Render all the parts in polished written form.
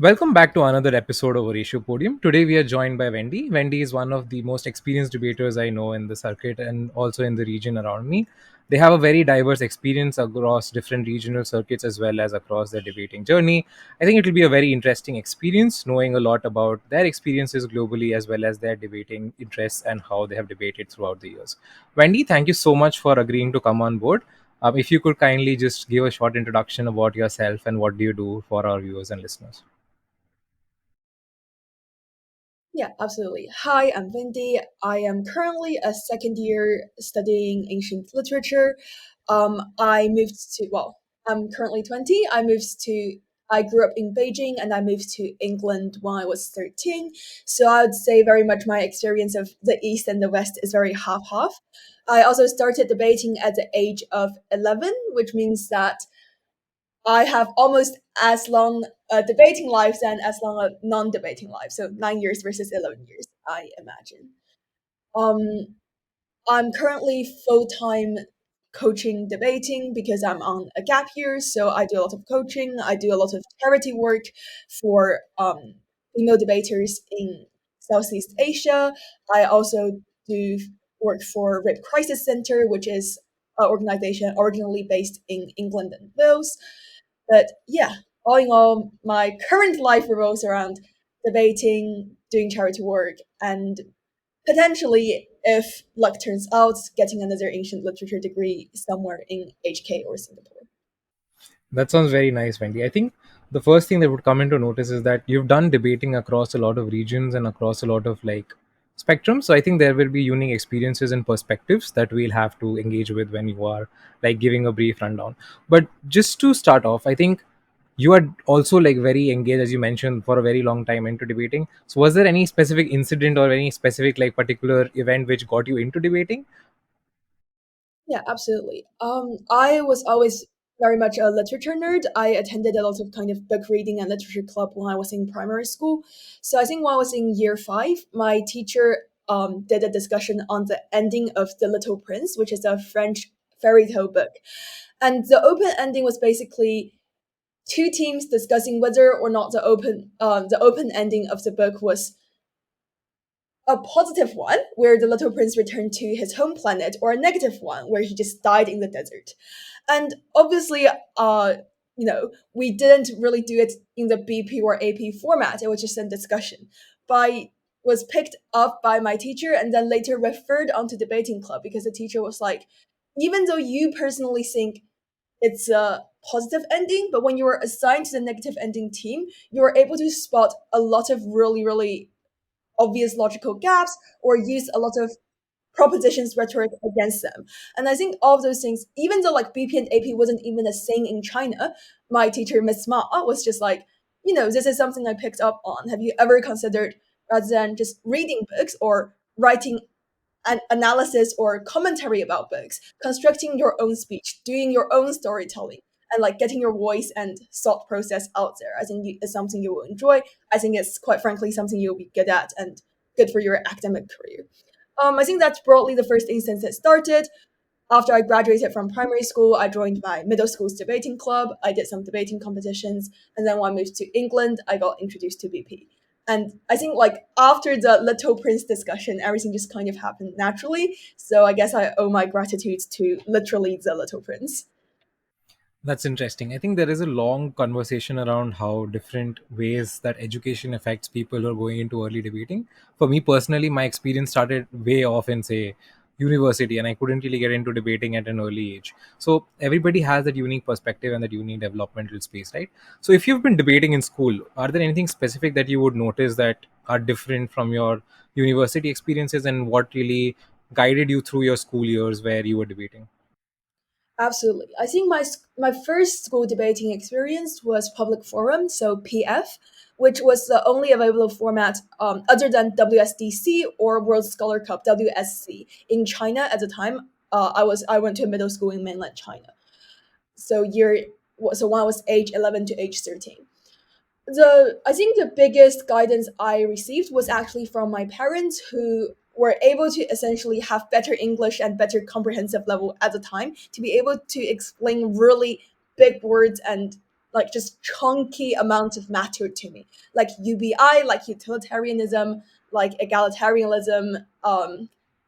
Welcome back to another episode of Oratio Podium. Today we are joined by Wendy. Wendy is one of the most experienced debaters I know in the circuit and also in the region around me. They have a very diverse experience across different regional circuits as well as across their debating journey. I think it will be a very interesting experience knowing a lot about their experiences globally as well as their debating interests and how they have debated throughout the years. Wendy, thank you so much for agreeing to come on board. If you could kindly just give a short introduction about yourself and what do you do for our viewers and listeners. Yeah, absolutely. Hi, I'm Wendy. I am currently a second year studying ancient literature. I moved to, well, I'm currently 20. I grew up in Beijing and I moved to England when I was 13. So I would say very much my experience of the East and the West is very half half. I also started debating at the age of 11, which means that I have almost as long a debating life than as long a non-debating life. So 9 years versus 11 years, I imagine. Um, I'm currently full time coaching debating because I'm on a gap year. So I do a lot of coaching. I do a lot of charity work for female debaters in Southeast Asia. I also do work for Rape Crisis Center, which is an organization originally based in England and Wales. But yeah, all in all, my current life revolves around debating, doing charity work, and potentially, if luck turns out, getting another ancient literature degree somewhere in HK or Singapore. That sounds very nice, Wendy. I think the first thing that would come into notice is that you've done debating across a lot of regions and across a lot of spectrums. So I think there will be unique experiences and perspectives that we'll have to engage with when you are giving a brief rundown. But just to start off, I think you are also very engaged, as you mentioned, for a very long time into debating. So was there any specific incident or any specific particular event which got you into debating? Yeah, absolutely. I was always very much a literature nerd. I attended a lot of kind of book reading and literature club when I was in primary school. So I think when I was in year five, my teacher did a discussion on the ending of The Little Prince, which is a French fairy tale book. And the open ending was basically two teams discussing whether or not the open ending of the book was a positive one where the little prince returned to his home planet, or a negative one where he just died in the desert. And obviously, we didn't really do it in the BP or AP format. It was just a discussion. By was picked up by my teacher and then later referred onto debating club because the teacher was like, even though you personally think it's a positive ending, but when you were assigned to the negative ending team, you were able to spot a lot of really, really obvious logical gaps or use a lot of propositions rhetoric against them. And I think all of those things, even though like BP and AP wasn't even a thing in China, my teacher, Miss Ma, was just like, this is something I picked up on. Have you ever considered, rather than just reading books or writing an analysis or commentary about books, constructing your own speech, doing your own storytelling, and like getting your voice and thought process out there? I think it's something you will enjoy. I think it's quite frankly something you'll be good at and good for your academic career. I think that's broadly the first instance it started. After I graduated from primary school, I joined my middle school's debating club. I did some debating competitions. And then when I moved to England, I got introduced to BP. And I think like after the Little Prince discussion, everything just kind of happened naturally. So I guess I owe my gratitude to literally the Little Prince. That's interesting. I think there is a long conversation around how different ways that education affects people who are going into early debating. For me personally, my experience started way off in, say, university, and I couldn't really get into debating at an early age. So everybody has that unique perspective and that unique developmental space, right? So if you've been debating in school, are there anything specific that you would notice that are different from your university experiences, and what really guided you through your school years where you were debating? Absolutely. I think my first school debating experience was public forum, so PF, which was the only available format other than WSDC or World Scholar Cup WSC in China at the time. I went to a middle school in mainland China. So when I was age 11 to age 13. The I think the biggest guidance I received was actually from my parents, who were able to essentially have better English and better comprehensive level at the time to be able to explain really big words and like just chunky amounts of matter to me, like UBI, like utilitarianism, like egalitarianism,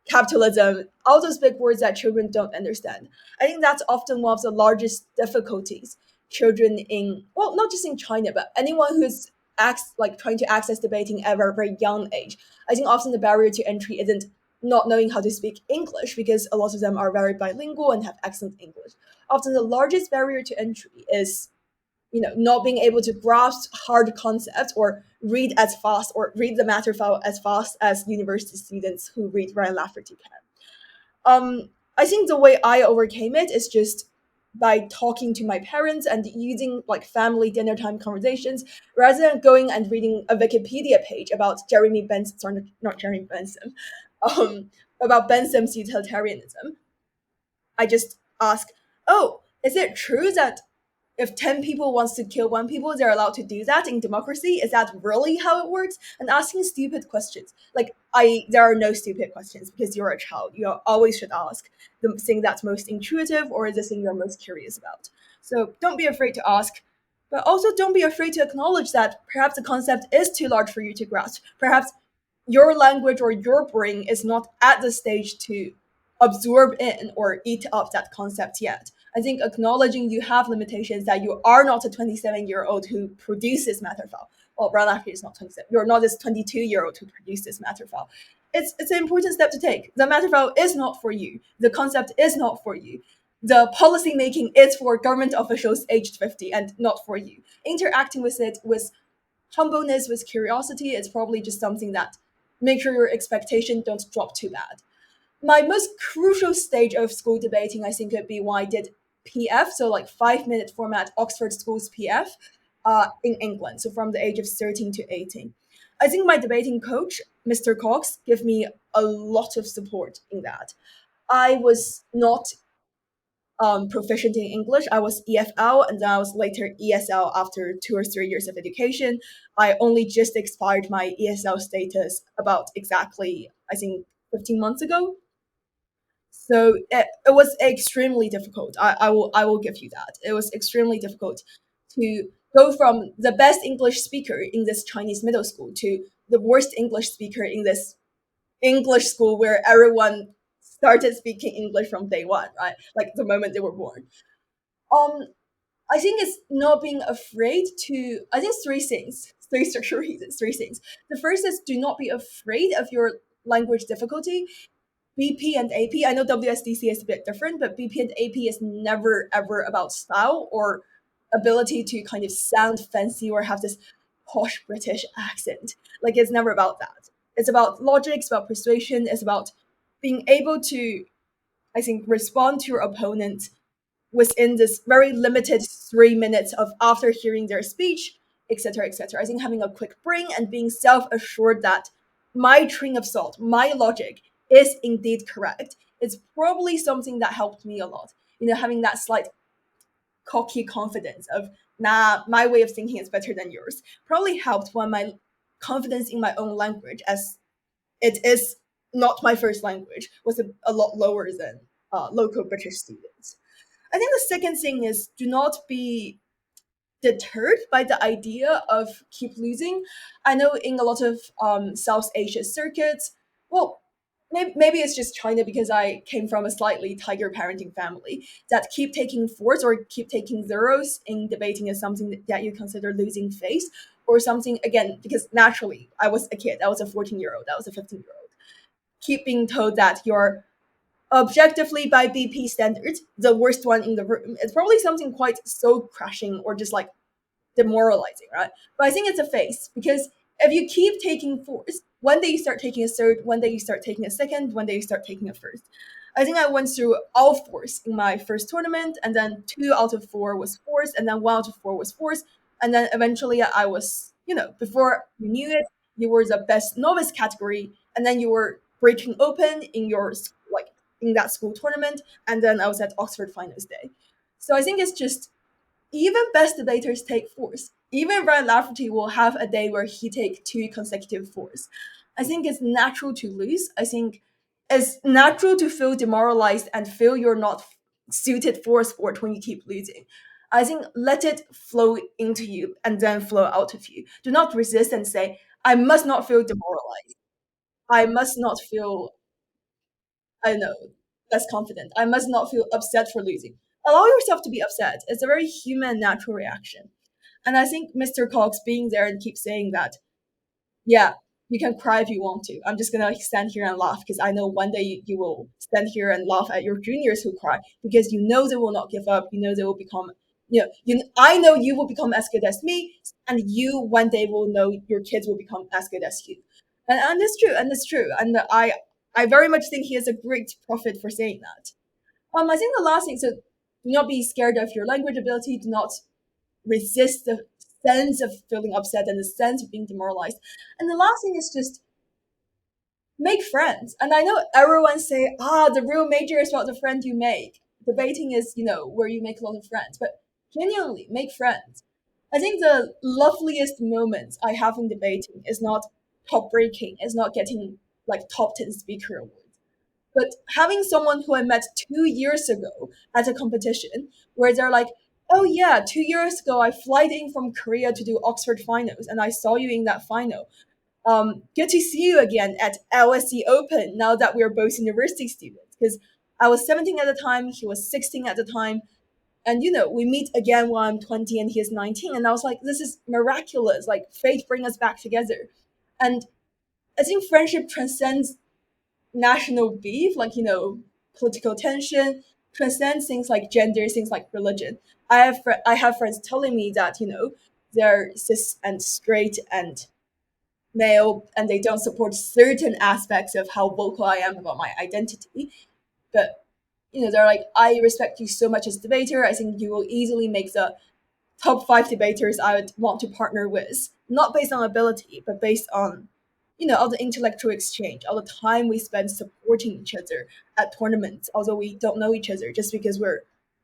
capitalism, all those big words that children don't understand. I think that's often one of the largest difficulties children in, well, not just in China, but anyone who's like trying to access debating at a very young age. I think often the barrier to entry isn't not knowing how to speak English, because a lot of them are very bilingual and have excellent English. Often the largest barrier to entry is, not being able to grasp hard concepts or read as fast or read the matter file as fast as university students who read Ryan Lafferty can. I think the way I overcame it is just by talking to my parents and using like family dinner time conversations, rather than going and reading a Wikipedia page about Jeremy Benson, sorry, not Jeremy Benson, about Benson's utilitarianism. I just ask, oh, is it true that if 10 people wants to kill one people, they're allowed to do that in democracy? Is that really how it works? And asking stupid questions. Like, there are no stupid questions because you're a child. You always should ask the thing that's most intuitive or the thing you're most curious about. So don't be afraid to ask, but also don't be afraid to acknowledge that perhaps the concept is too large for you to grasp. Perhaps your language or your brain is not at the stage to absorb in or eat up that concept yet. I think acknowledging you have limitations, that you are not a 27-year-old who produces matter file. Well, Brian Lafferty is not 27. You're not this 22-year-old who produced this matter file. It's an important step to take. The matter file is not for you. The concept is not for you. The policy making is for government officials aged 50 and not for you. Interacting with it with humbleness, with curiosity, is probably just something that make sure your expectation don't drop too bad. My most crucial stage of school debating, I think, would be when I did PF, so like 5 minute format Oxford Schools PF in England, so from the age of 13 to 18. I think my debating coach, Mr. Cox, gave me a lot of support in that. I was not proficient in English. I was EFL and then I was later ESL after 2 or 3 years of education. I only just expired my ESL status about exactly, I think, 15 months ago. So it was extremely difficult. I will give you that. It was extremely difficult to go from the best English speaker in this Chinese middle school to the worst English speaker in this English school where everyone started speaking English from day one, right? Like the moment they were born. Um, I think it's not being afraid to. I think three things, three structural reasons, three things. The first is do not be afraid of your language difficulty. BP and AP, I know WSDC is a bit different, but BP and AP is never ever about style or ability to kind of sound fancy or have this posh British accent. Like it's never about that. It's about logic, it's about persuasion, it's about being able to, I think, respond to your opponent within this very limited 3 minutes of after hearing their speech, etc., etc. I think having a quick brain and being self-assured that my train of thought, my logic is indeed correct, is probably something that helped me a lot. Having that slight cocky confidence of, nah, my way of thinking is better than yours, probably helped when my confidence in my own language, as it is not my first language, was a lot lower than local British students. I think the second thing is do not be deterred by the idea of keep losing. I know in a lot of South Asia circuits, well, maybe it's just China because I came from a slightly tiger parenting family, that keep taking fours or keep taking zeros in debating is something that you consider losing face, or something, again, because naturally I was a kid, I was a 14-year-old, I was a 15-year-old. Keep being told that you're objectively by BP standards the worst one in the room. It's probably something quite soul crushing or just like demoralizing, right? But I think it's a phase, because if you keep taking fours, one day you start taking a third, one day you start taking a second, one day you start taking a first. I think I went through all fours in my first tournament, and then 2 out of 4 was fours, and then 1 out of 4 was fours, and then eventually I was, before you knew it, you were the best novice category, and then you were breaking open in your like in that school tournament, and then I was at Oxford Finals Day. So I think it's just, even best debaters take fours. Even Ryan Lafferty will have a day where he take 2 consecutive fours. I think it's natural to lose. I think it's natural to feel demoralized and feel you're not suited for a sport when you keep losing. I think let it flow into you and then flow out of you. Do not resist and say, I must not feel demoralized. I must not feel, I don't know, less confident. I must not feel upset for losing. Allow yourself to be upset. It's a very human, natural reaction. And I think Mr. Cox being there and keep saying that, yeah, you can cry if you want to. I'm just gonna like, stand here and laugh because I know one day you will stand here and laugh at your juniors who cry because you know they will not give up. You know they will become, I know you will become as good as me, and you one day will know your kids will become as good as you. And it's true, and it's true. And I very much think he is a great prophet for saying that. I think the last thing, so do not be scared of your language ability. Do not resist the sense of feeling upset and the sense of being demoralized. And the last thing is just make friends. And I know everyone say, the real major is about the friend you make. Debating is, where you make a lot of friends. But genuinely, make friends. I think the loveliest moments I have in debating is not top breaking, is not getting like top 10 speaker awards. But having someone who I met 2 years ago at a competition where they're like, oh yeah, 2 years ago I flight in from Korea to do Oxford finals and I saw you in that final. Good to see you again at LSE Open now that we're both university students. Because I was 17 at the time, he was 16 at the time. And we meet again when I'm 20 and he is 19. And I was like, this is miraculous. Like fate bring us back together. And I think friendship transcends national beef, like political tension, transcends things like gender, things like religion. I have friends telling me that they're cis and straight and male, and they don't support certain aspects of how vocal I am about my identity. But they're like, I respect you so much as a debater. I think you will easily make the top five debaters I would want to partner with, not based on ability, but based on all the intellectual exchange, all the time we spend supporting each other at tournaments, although we don't know each other, just because we're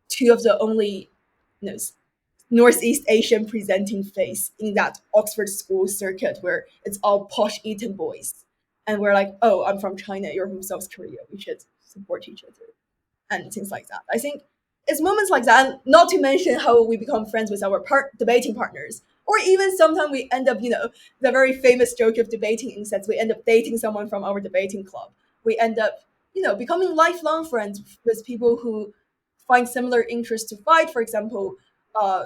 two of the only you know Northeast Asian presenting face in that Oxford school circuit where it's all posh Eton boys. And we're like, oh, I'm from China, you're from South Korea. We should support each other and things like that. I think it's moments like that, and not to mention how we become friends with our debating partners. Or even sometimes we end up, the very famous joke of debating instance, we end up dating someone from our debating club. We end up, becoming lifelong friends with people who find similar interests to fight. For example, uh,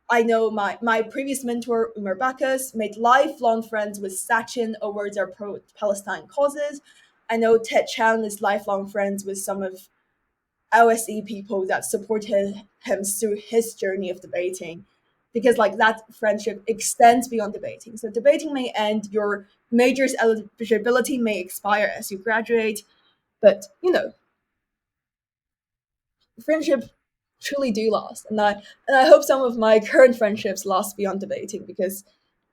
I know my previous mentor, Umar Bakas, made lifelong friends with Sachin over their pro Palestine causes. I know Ted Chan is lifelong friends with some of LSE people that supported him through his journey of debating. Because like that friendship extends beyond debating. So debating may end, your major's eligibility may expire as you graduate, but friendship truly do last. And I hope some of my current friendships last beyond debating because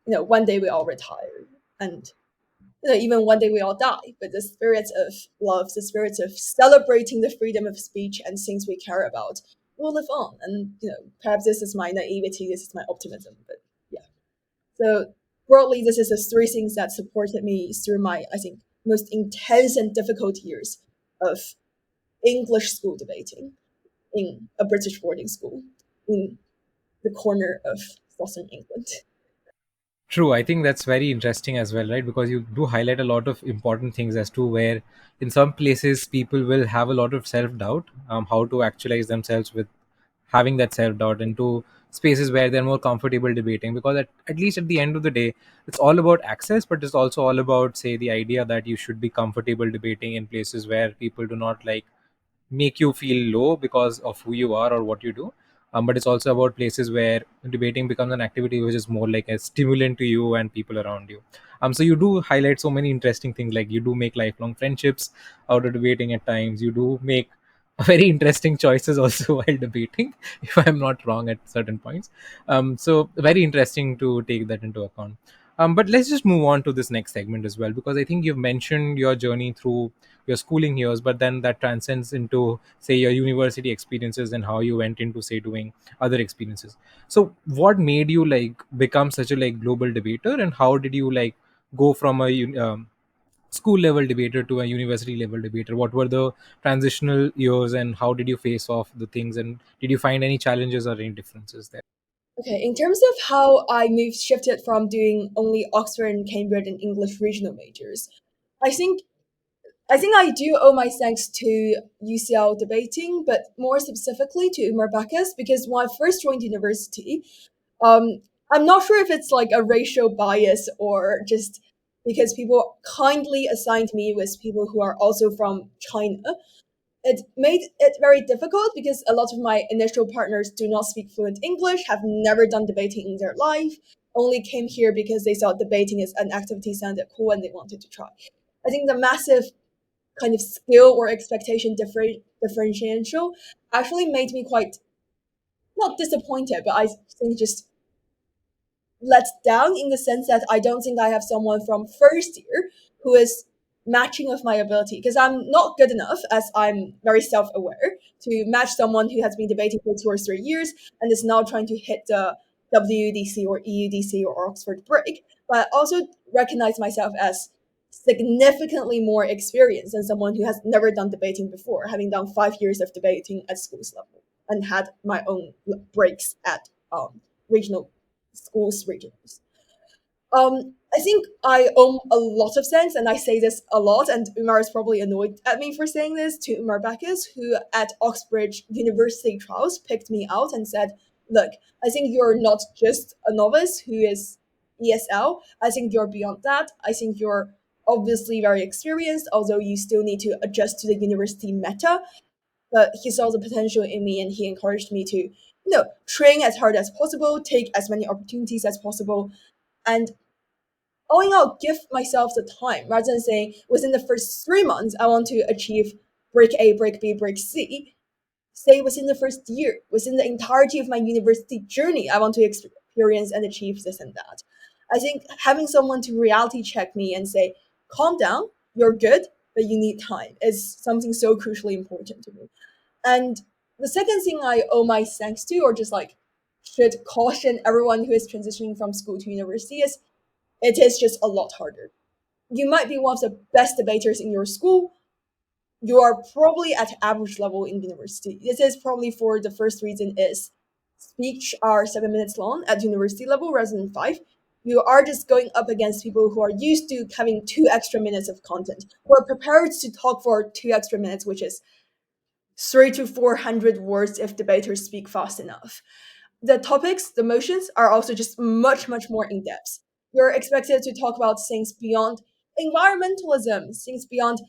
one day we all retire and even one day we all die. But the spirit of love, the spirit of celebrating the freedom of speech and things we care about will live on. And perhaps this is my naivety, this is my optimism, but yeah. So broadly, this is the three things that supported me through my, I think, most intense and difficult years of English school debating in a British boarding school in the corner of southern England. True, I think that's very interesting as well, right? Because you do highlight a lot of important things as to where, in some places, people will have a lot of self doubt, how to actualize themselves with having that self doubt into spaces where they're more comfortable debating. Because at least at the end of the day, it's all about access, but it's also all about, say, the idea that you should be comfortable debating in places where people do not like make you feel low because of who you are or what you do. But it's also about places where debating becomes an activity which is more like a stimulant to you and people around you. So you do highlight so many interesting things, like you do make lifelong friendships out of debating at times. You do make very interesting choices also while debating, if I'm not wrong at certain points. So very interesting to take that into account. But let's just move on to this next segment as well, because I think you've mentioned your journey through your schooling years, but then that transcends into, say, your university experiences and how you went into, say, doing other experiences. So what made you like become such a like global debater, and how did you like go from a school level debater to a university level debater? What were the transitional years, and how did you face off the things, and did you find any challenges or any differences there? Okay, in terms of how I moved shifted from doing only Oxford and Cambridge and English regional majors, I think I do owe my thanks to UCL debating, but more specifically to Umar Bacchus, because when I first joined university, um, I'm not sure if it's like a racial bias or just because people kindly assigned me with people who are also from China. It made it very difficult because a lot of my initial partners do not speak fluent English, have never done debating in their life, only came here because they thought debating is an activity sounded cool and they wanted to try. I think the massive kind of skill or expectation differential actually made me quite not disappointed, but I think just let down in the sense that I don't think I have someone from first year who is matching of my ability because I'm not good enough as I'm very self-aware to match someone who has been debating for 2 or 3 years and is now trying to hit the WUDC or EUDC or Oxford break. But I also recognize myself as significantly more experienced than someone who has never done debating before, having done 5 years of debating at schools level and had my own breaks at regional schools regionals. I think I owe a lot of sense, and I say this a lot, and Umar is probably annoyed at me for saying this to Umar Bacchus, who at Oxbridge University trials picked me out and said, look, I think you're not just a novice who is ESL. I think you're beyond that. I think you're obviously very experienced, although you still need to adjust to the university meta. But he saw the potential in me and he encouraged me to, train as hard as possible, take as many opportunities as possible, and all in all, give myself the time rather than saying within the first 3 months, I want to achieve break A, break B, break C. Say within the first year, within the entirety of my university journey, I want to experience and achieve this and that. I think having someone to reality check me and say, calm down, you're good, but you need time is something so crucially important to me. And the second thing I owe my thanks to, or just like should caution everyone who is transitioning from school to university, is it is just a lot harder. You might be one of the best debaters in your school. You are probably at average level in university. This is probably for the first reason is speech are 7 minutes long at university level rather than five. You are just going up against people who are used to having 2 extra minutes of content, who are prepared to talk for 2 extra minutes, which is 300 to 400 words if debaters speak fast enough. The topics, the motions are also just much, much more in depth. You're expected to talk about things beyond environmentalism, things beyond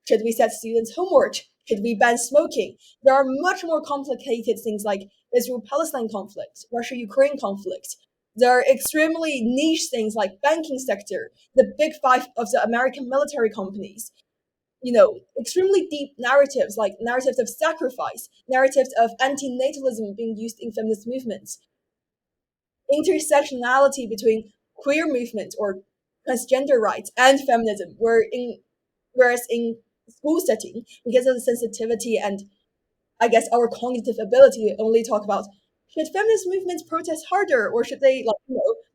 should we set students' homework? Should we ban smoking? There are much more complicated things like Israel Palestine conflict, Russia Ukraine conflict. There are extremely niche things like banking sector, the big five of the American military companies, extremely deep narratives like narratives of sacrifice, narratives of anti-natalism being used in feminist movements, intersectionality between queer movement or transgender rights and feminism, whereas in school setting, because of the sensitivity and I guess our cognitive ability only talk about should feminist movements protest harder or should they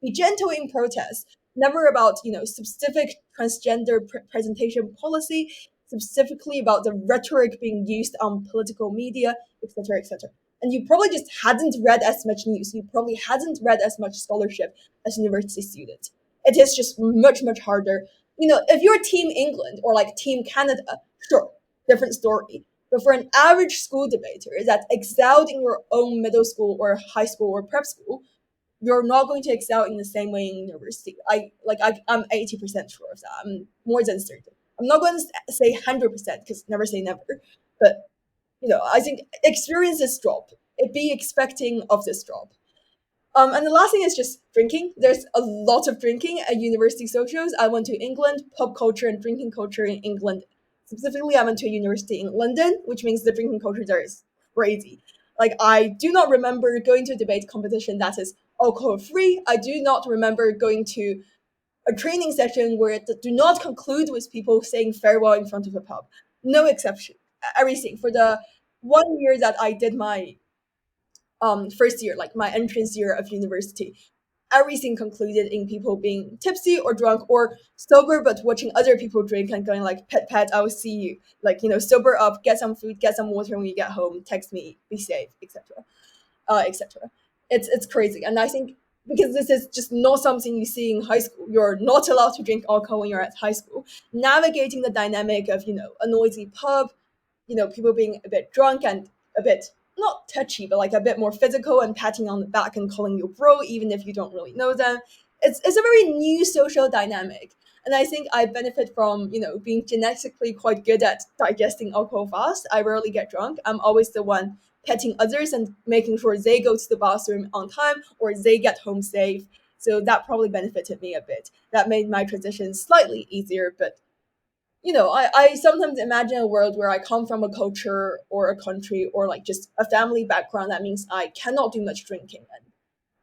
be gentle in protest? Never about specific transgender presentation policy, specifically about the rhetoric being used on political media, etc., etc. And you probably just hadn't read as much news. You probably hadn't read as much scholarship as university students. It is just much much harder. If you're Team England or like Team Canada, sure, different story, but for an average school debater that excelled in your own middle school or high school or prep school, you're not going to excel in the same way in university. I'm 80% sure of that. I'm more than certain. I'm not going to say 100% because never say never, but I think experiences drop. It be expecting of this drop. And the last thing is just drinking. There's a lot of drinking at university socials. I went to England, pub culture and drinking culture in England. Specifically, I went to a university in London, which means the drinking culture there is crazy. Like, I do not remember going to a debate competition that is alcohol free. I do not remember going to a training session where it do not conclude with people saying farewell in front of a pub. No exception. Everything. For the 1 year that I did my first year, like my entrance year of university, everything concluded in people being tipsy or drunk or sober, but watching other people drink and going like, "Pet, pet, I will see you." Like, sober up, get some food, get some water when you get home, text me, be safe, etc. Etc. It's crazy, and I think because this is just not something you see in high school. You're not allowed to drink alcohol when you're at high school. Navigating the dynamic of a noisy pub, people being a bit drunk and a bit not touchy, but like a bit more physical and patting on the back and calling you bro, even if you don't really know them. It's a very new social dynamic. And I think I benefit from, being genetically quite good at digesting alcohol fast. I rarely get drunk. I'm always the one petting others and making sure they go to the bathroom on time or they get home safe. So that probably benefited me a bit. That made my transition slightly easier, but I sometimes imagine a world where I come from a culture or a country or like just a family background that means I cannot do much drinking. And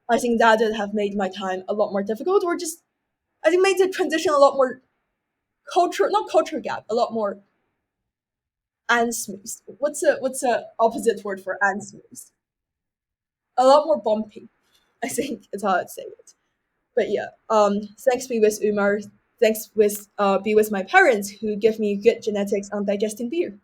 I think that would have made my time a lot more difficult, or just I think made the transition a lot more not culture gap, a lot more unsmooth. What's a opposite word for unsmooth? A lot more bumpy, I think is how I'd say it. But yeah, thanks be with Umar. Thanks with be with my parents who give me good genetics on digesting beer.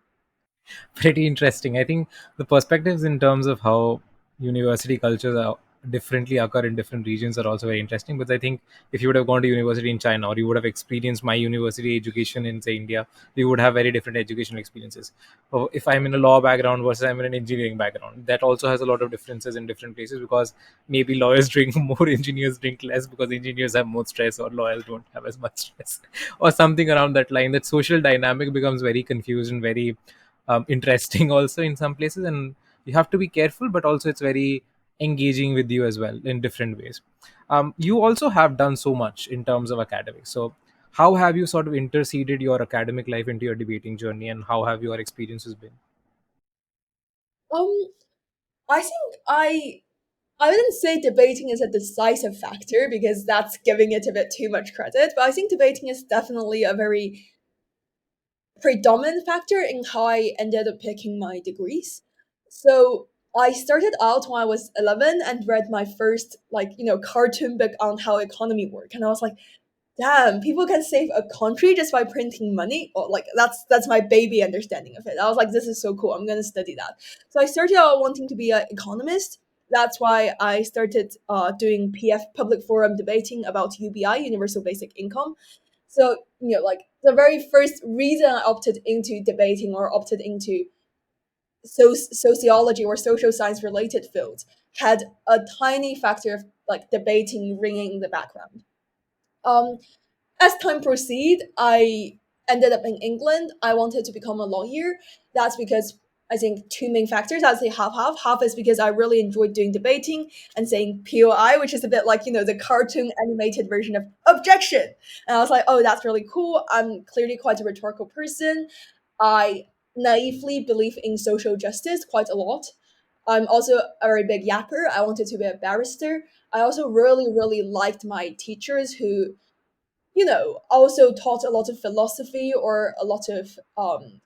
Pretty interesting. I think the perspectives in terms of how university cultures are differently occur in different regions are also very interesting. But I think if you would have gone to university in China, or you would have experienced my university education in say India, you would have very different educational experiences. Or if I'm in a law background versus I'm in an engineering background, that also has a lot of differences in different places, because maybe lawyers drink more, engineers drink less because engineers have more stress, or lawyers don't have as much stress, or something around that line. That social dynamic becomes very confused and very interesting also in some places, and you have to be careful, but also it's very engaging with you as well in different ways. You also have done so much in terms of academics, so how have you sort of interceded your academic life into your debating journey, and how have your experiences been? Um, I think I wouldn't say debating is a decisive factor because that's giving it a bit too much credit, but I think debating is definitely a very predominant factor in how I ended up picking my degrees. So I started out when I was 11 and read my first cartoon book on how economy work, and I was like, damn, people can save a country just by printing money. Or like that's my baby understanding of it. I was like, this is so cool. I'm gonna study that. So I started out wanting to be an economist. That's why I started doing PF public forum debating about UBI, universal basic income. So like the very first reason I opted into debating or opted into sociology or social science related fields had a tiny factor of like debating ringing in the background. Um, as time proceed, I ended up in England. I wanted to become a lawyer. That's because I think two main factors. I'd say half half. Half is because I really enjoyed doing debating and saying POI, which is a bit like the cartoon animated version of objection. And I was like, oh, that's really cool. I'm clearly quite a rhetorical person. I naively believe in social justice quite a lot. I'm also a very big yapper. I wanted to be a barrister. I also really, really liked my teachers who also taught a lot of philosophy or a lot of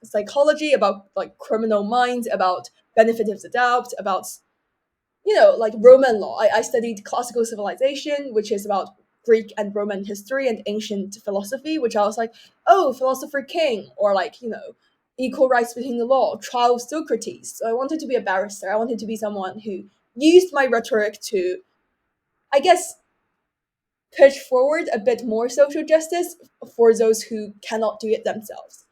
psychology about like criminal minds, about benefit of the doubt, about like Roman law. I studied classical civilization, which is about Greek and Roman history and ancient philosophy, which I was like, oh, philosopher king, or like equal rights between the law, trial of Socrates. So I wanted to be a barrister. I wanted to be someone who used my rhetoric to, I guess, push forward a bit more social justice for those who cannot do it themselves.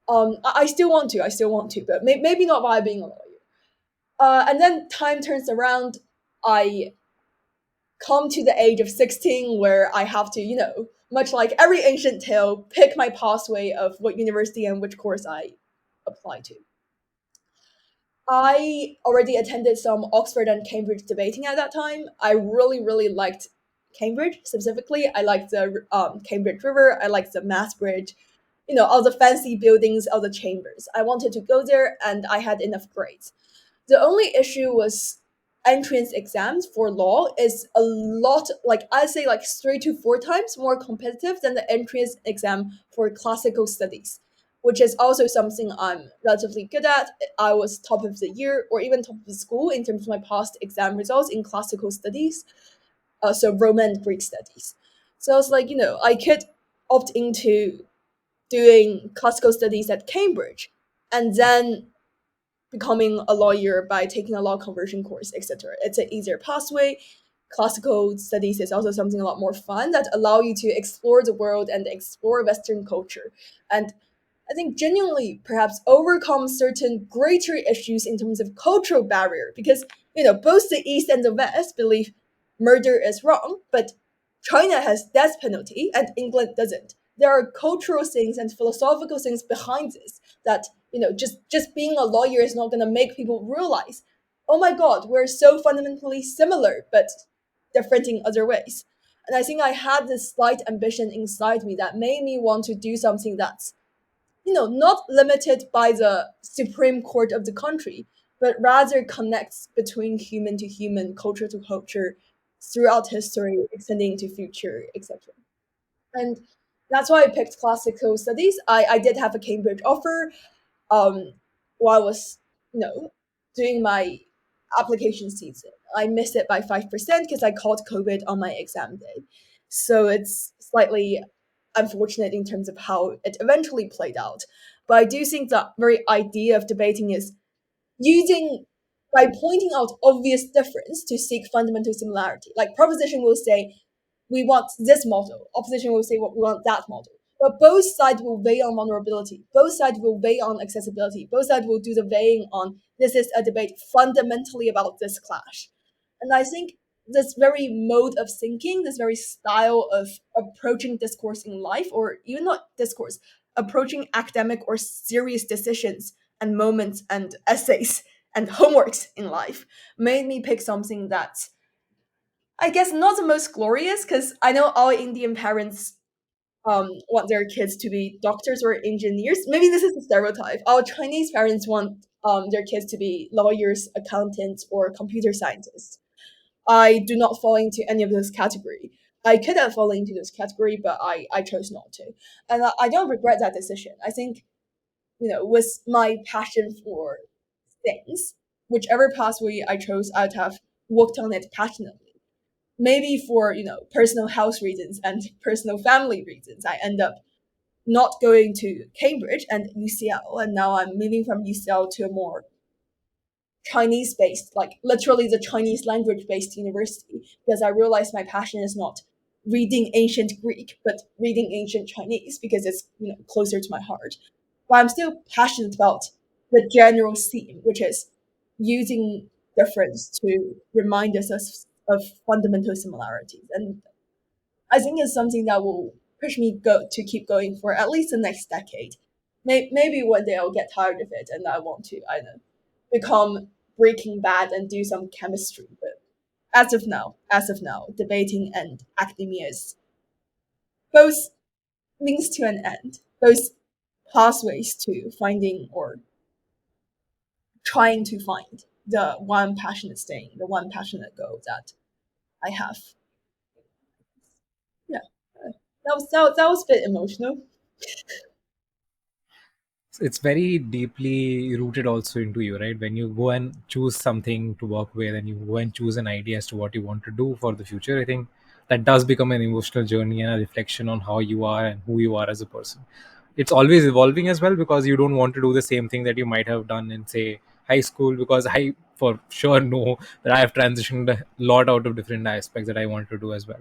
I still want to, but maybe not by being a lawyer. And then time turns around. I come to the age of 16 where I have to, much like every ancient tale, pick my pathway of what university and which course I apply to. I already attended some Oxford and Cambridge debating at that time. I really, really liked Cambridge specifically. I liked the Cambridge River. I liked the Mass Bridge, all the fancy buildings, all the chambers. I wanted to go there and I had enough grades. The only issue was entrance exams for law is a lot, like I'd say like 3 to 4 times more competitive than the entrance exam for classical studies, which is also something I'm relatively good at. I was top of the year or even top of the school in terms of my past exam results in classical studies. so Roman and Greek studies. So I was like, I could opt into doing classical studies at Cambridge, and then becoming a lawyer by taking a law conversion course, etc. It's an easier pathway. Classical studies is also something a lot more fun that allow you to explore the world and explore Western culture. And I think genuinely perhaps overcome certain greater issues in terms of cultural barrier because both the East and the West believe murder is wrong, but China has death penalty and England doesn't. There are cultural things and philosophical things behind this that just being a lawyer is not going to make people realize, oh my god, we're so fundamentally similar but different in other ways. And I think I had this slight ambition inside me that made me want to do something that's not limited by the supreme court of the country, but rather connects between human to human, culture to culture, throughout history, extending into future, etc. And that's why I picked classical studies. I did have a Cambridge offer um, while I was, you know, doing my application season. I missed it by 5% because I caught COVID on my exam day. So it's slightly unfortunate in terms of how it eventually played out. But I do think the very idea of debating is using by pointing out obvious difference to seek fundamental similarity. Like proposition will say we want this model. Opposition will say, well, we want that model. But both sides will weigh on vulnerability. Both sides will weigh on accessibility. Both sides will do the weighing on this is a debate fundamentally about this clash. And I think this very mode of thinking, this very style of approaching discourse in life, or even not discourse, approaching academic or serious decisions and moments and essays and homeworks in life made me pick something that's I guess not the most glorious because I know all Indian parents want their kids to be doctors or engineers. Maybe this is a stereotype. Our Chinese parents want their kids to be lawyers, accountants, or computer scientists. I do not fall into any of this category. I could have fallen into this category, but I chose not to. And I don't regret that decision. I think, with my passion for things, whichever pathway I chose, I'd have worked on it passionately. Maybe for personal health reasons and personal family reasons I end up not going to Cambridge and UCL, and now I'm moving from UCL to a more Chinese based, like literally the Chinese language based university, because I realized my passion is not reading ancient Greek but reading ancient Chinese because it's closer to my heart. But I'm still passionate about the general theme, which is using difference to remind us of fundamental similarities. And I think it's something that will push me to keep going for at least the next decade. Maybe one day I'll get tired of it and I want to, I don't know, become Breaking Bad and do some chemistry. But as of now, debating and academia is both means to an end, both pathways to finding or trying to find the one passionate thing, the one passionate goal that I have. Yeah, that was a bit emotional. It's very deeply rooted also into you, right? When you go and choose something to work with and you go and choose an idea as to what you want to do for the future, I think that does become an emotional journey and a reflection on how you are and who you are as a person. It's always evolving as well because you don't want to do the same thing that you might have done in, say, high school, because I for sure know that I have transitioned a lot out of different aspects that I want to do as well.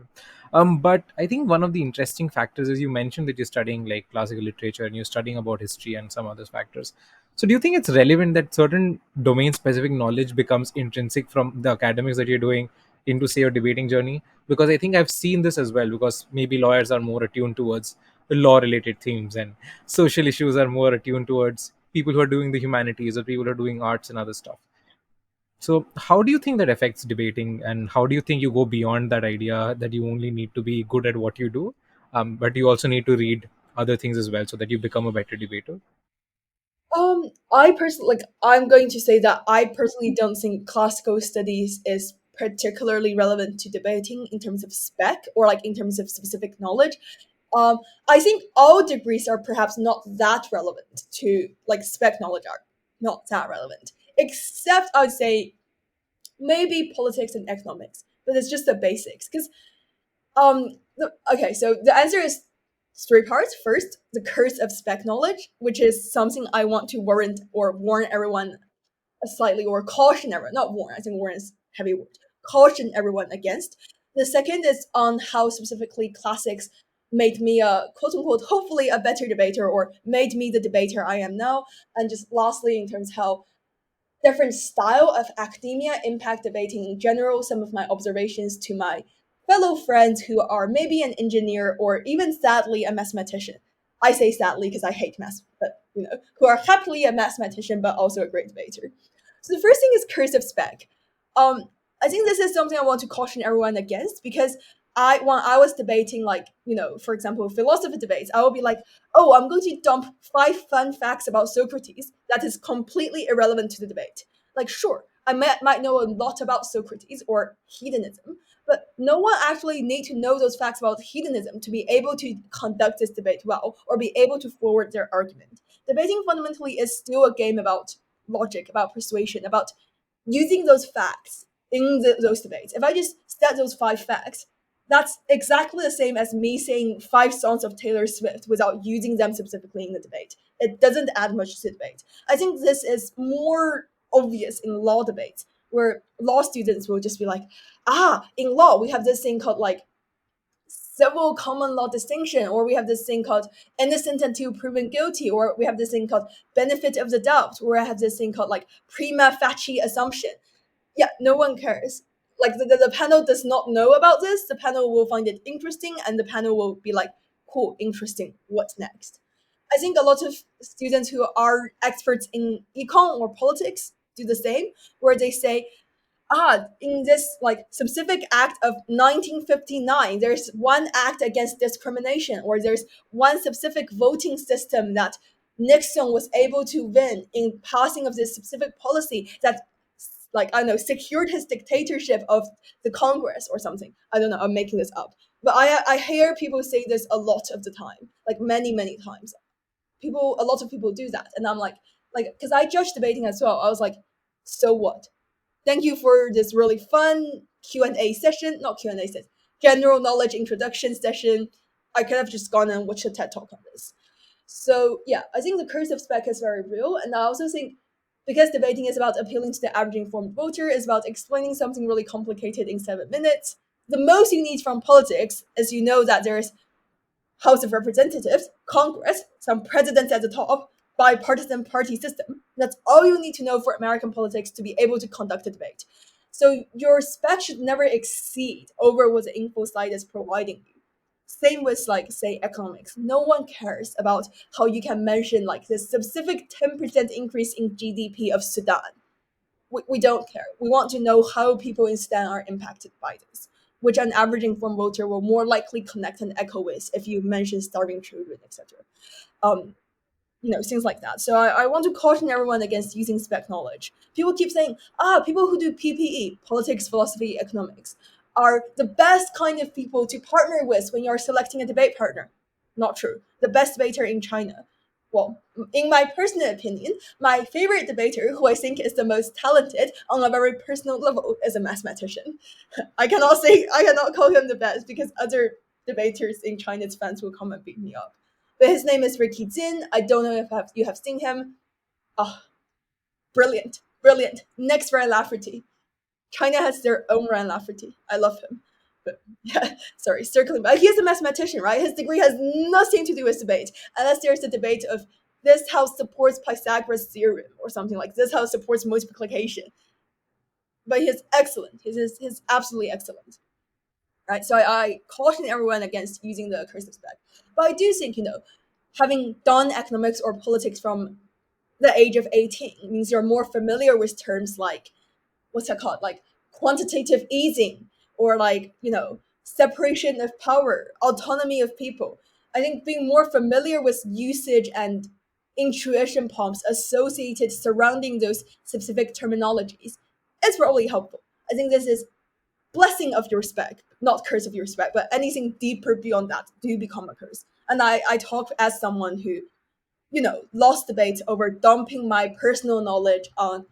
But I think one of the interesting factors is you mentioned that you're studying like classical literature and you're studying about history and some other factors. So do you think it's relevant that certain domain specific knowledge becomes intrinsic from the academics that you're doing into, say, your debating journey? Because I think I've seen this as well, because maybe lawyers are more attuned towards law related themes and social issues are more attuned towards people who are doing the humanities or people who are doing arts and other stuff. So, how do you think that affects debating, and how do you think you go beyond that idea that you only need to be good at what you do, but you also need to read other things as well so that you become a better debater? I personally I'm going to say that I personally don't think classical studies is particularly relevant to debating in terms of spec or like in terms of specific knowledge. I think all degrees are perhaps not that relevant to like spec knowledge are not that relevant, except I would say maybe politics and economics. but it's just the basics. Because okay, so the answer is three parts. First, the curse of spec knowledge, which is something I want to warn everyone slightly, or caution everyone, not warn, I think warn is heavy word, caution everyone against. The second is on how specifically classics made me a quote unquote hopefully a better debater, or made me the debater I am now. And just lastly, in terms of how different style of academia impact debating in general, some of my observations to my fellow friends who are maybe an engineer or even sadly a mathematician. I say sadly because I hate math, but who are happily a mathematician but also a great debater. So the first thing is cursive spec. I think this is something I want to caution everyone against, because when I was debating, like, for example, philosophy debates, I will be like, oh, I'm going to dump 5 fun facts about Socrates that is completely irrelevant to the debate. Like, sure, I might know a lot about Socrates or hedonism, but no one actually need to know those facts about hedonism to be able to conduct this debate well or be able to forward their argument. Debating fundamentally is still a game about logic, about persuasion, about using those facts in those debates. If I just state those 5 facts, that's exactly the same as me saying 5 songs of Taylor Swift without using them specifically in the debate. It doesn't add much to the debate. I think this is more obvious in law debates, where law students will just be like, in law, we have this thing called like civil common law distinction, or we have this thing called innocent until proven guilty, or we have this thing called benefit of the doubt, or I have this thing called like prima facie assumption. Yeah, no one cares. Like the panel does not know about this. The panel will find it interesting, and the panel will be like, cool, interesting, what's next? I think a lot of students who are experts in econ or politics do the same, where they say, in this like specific act of 1959, there's one act against discrimination, or there's one specific voting system that Nixon was able to win in passing of this specific policy that, like, I don't know, secured his dictatorship of the Congress or something. I don't know, I'm making this up. But I hear people say this a lot of the time, like many times. A lot of people do that. And I'm like, because I judge debating as well. I was like, so what? Thank you for this really fun Q&A session, not Q&A session, general knowledge introduction session. I could have just gone and watched a TED talk on this. So yeah, I think the curse of spec is very real. And I also think because debating is about appealing to the average informed voter, is about explaining something really complicated in 7 minutes. The most you need from politics is that there's House of Representatives, Congress, some presidents at the top, bipartisan party system. That's all you need to know for American politics to be able to conduct a debate. So your spec should never exceed over what the info site is providing you. Same with, like, say, economics. No one cares about how you can mention like this specific 10% increase in GDP of Sudan. We don't care. We want to know how people in Sudan are impacted by this, which an average informed voter will more likely connect and echo with if you mention starving children, etc. Um, things like that. So I want to caution everyone against using spec knowledge. People keep saying, people who do PPE, politics, philosophy, economics, are the best kind of people to partner with when you're selecting a debate partner. Not true. The best debater in China, well, in my personal opinion, my favorite debater, who I think is the most talented on a very personal level, is a mathematician. I cannot call him the best because other debaters in China's fans will come and beat me up. But his name is Ricky Jin. I don't know if you have seen him. Oh, brilliant, brilliant. Next Ryan Lafferty. China has their own Ryan Lafferty. I love him. But yeah, sorry, circling back. He is a mathematician, right? His degree has nothing to do with debate, unless there's a debate of this house supports Pythagoras' theorem or something like this house supports multiplication. But he's excellent. He's absolutely excellent. Right? So I caution everyone against using the cursive spec. But I do think, having done economics or politics from the age of 18 means you're more familiar with terms like, what's that called? Like quantitative easing, or like, separation of power, autonomy of people. I think being more familiar with usage and intuition prompts associated surrounding those specific terminologies is probably helpful. I think this is blessing of your spec, not curse of your spec, but anything deeper beyond that do become a curse. And I talk as someone who, lost debate over dumping my personal knowledge on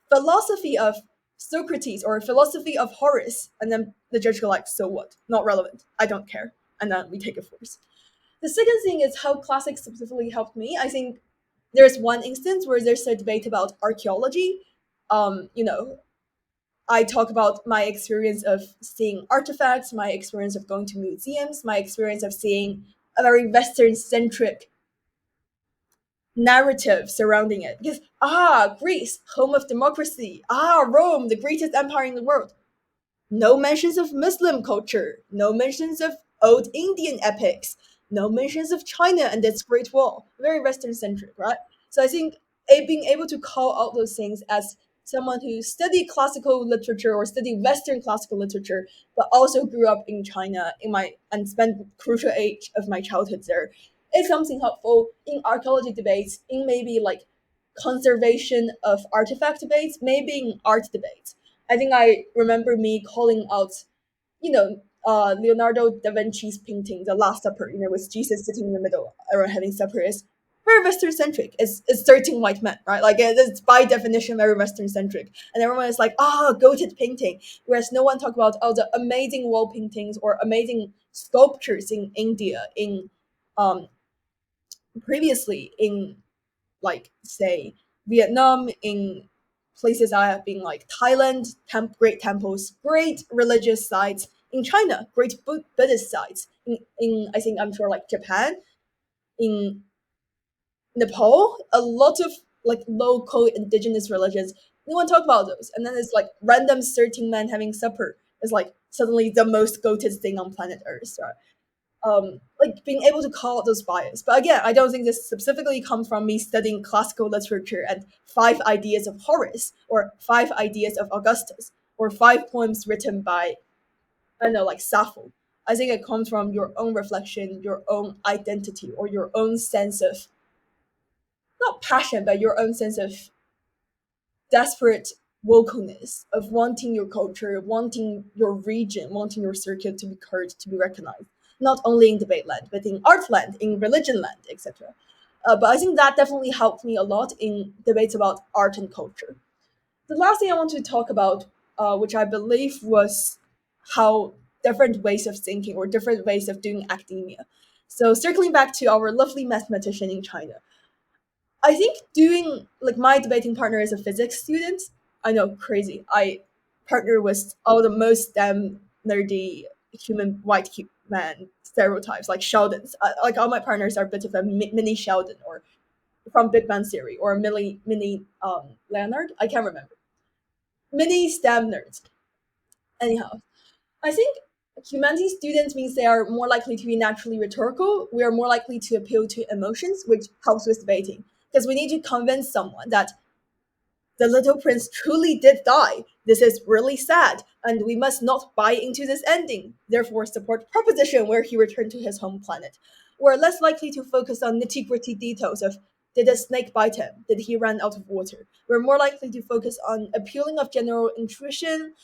philosophy of Socrates or philosophy of Horace, and then the judge go like, so what? Not relevant. I don't care. And then we take a force. The second thing is how classics specifically helped me. I think there's one instance where there's a debate about archaeology. You know, I talk about my experience of seeing artifacts, my experience of going to museums, my experience of seeing a very Western centric narrative surrounding it. Because, Greece, home of democracy. Rome, the greatest empire in the world. No mentions of Muslim culture, no mentions of old Indian epics, no mentions of China and its Great Wall. Very Western centric, right? So I think being able to call out those things as someone who studied classical literature or studied Western classical literature, but also grew up in China and spent crucial age of my childhood there, is something helpful in archaeology debates, in maybe like conservation of artifact debates, maybe in art debates. I think I remember me calling out, Leonardo da Vinci's painting, The Last Supper, with Jesus sitting in the middle or having supper is very Western centric. It's 13 white men, right? Like it's by definition very Western centric. And everyone is like, goated painting. Whereas no one talk about all the amazing wall paintings or amazing sculptures in India, in um previously in like say Vietnam, in places I have been like Thailand, great temples, great religious sites. In China, great Buddhist sites. In I think I'm sure like Japan, in Nepal, a lot of like local indigenous religions. No one talk about those, and then it's like random 13 men having supper is like suddenly the most goated thing on planet Earth, right? Like being able to call out those bias. But again, I don't think this specifically comes from me studying classical literature and five ideas of Horace or five ideas of Augustus or five poems written by, I don't know, like Sappho. I think it comes from your own reflection, your own identity, or your own sense of not passion, but your own sense of desperate vocalness of wanting your culture, wanting your region, wanting your circuit to be heard, to be recognized, not only in debate land, but in art land, in religion land, etc. But I think that definitely helped me a lot in debates about art and culture. The last thing I want to talk about, which I believe was how different ways of thinking or different ways of doing academia. So circling back to our lovely mathematician in China, I think doing like my debating partner is a physics student. I know, crazy. I partner with all the most STEM nerdy human man stereotypes, like Sheldons. Like all my partners are a bit of a mini Sheldon or from Big Bang Theory or mini Leonard. I can't remember. Mini STEM nerds. Anyhow, I think humanities students means they are more likely to be naturally rhetorical. We are more likely to appeal to emotions, which helps with debating because we need to convince someone that the little prince truly did die. This is really sad, and we must not buy into this ending. Therefore, support proposition where he returned to his home planet. We're less likely to focus on nitty gritty details of did a snake bite him? Did he run out of water? We're more likely to focus on appealing of general intuition,